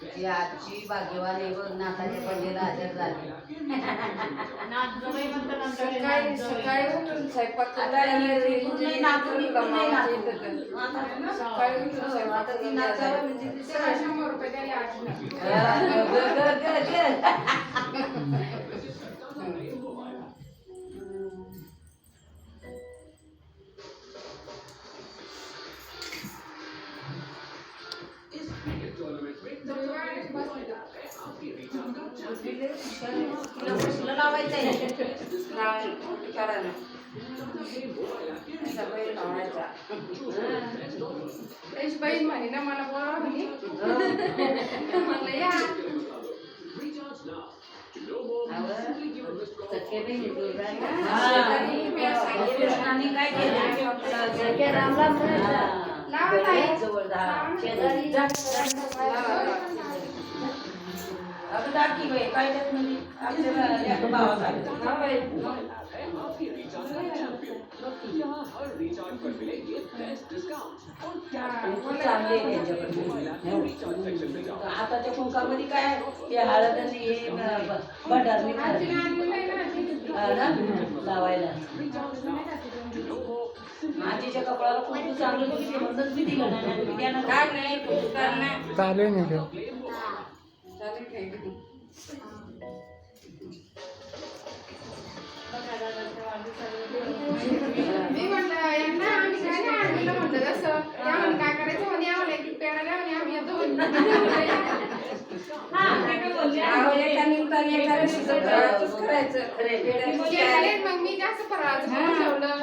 ती आजची भाग्यवान आहे बघ, नाताच्या पंडीला हजर झाली. सकाळी सकाळी उठून स्वयंपाक सकाळी उठून स्वयंपाक ती नाचावं म्हणजे तिचं 100 रुपये तरी आठवण. लावायचं आहे करायला त्याची बहीण म्हणे ना मला बोलावं म्हणे म्हणलं या कृष्णाने काय केलं अगं दाखी बाई काय त्यात म्हणजे आपल्या भावाचा आताच्या कुंकामध्ये काय ते हळद आणि हे भंडारणी लावायला आजीच्या कपडाला खूप चांगलं बघितलं म्हणूनच मी दिलं काय नाही चालू नाही का मी म्हटलं यांना आम्ही काय नाही आणलं म्हटलं तसं त्या म्हणे काय करायचं म्हणे आम्हाला एक पेढा द्या म्हणे आम्ही येतो मग मी जास्त फराळाचं ठेवलं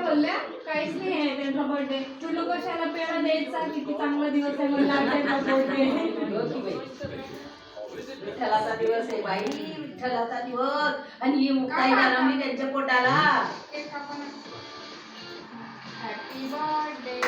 बोलल्या काहीच नाही आहे त्यांचा बर्थडे तुला कशाला पेढा द्यायचा किती चांगला दिवस आहे मला विठ्ठलाचा दिवस आहे बाई, विठ्ठलाचा दिवस आणि ही मुक्ताई घालवली त्यांच्या पोटाला. Happy birthday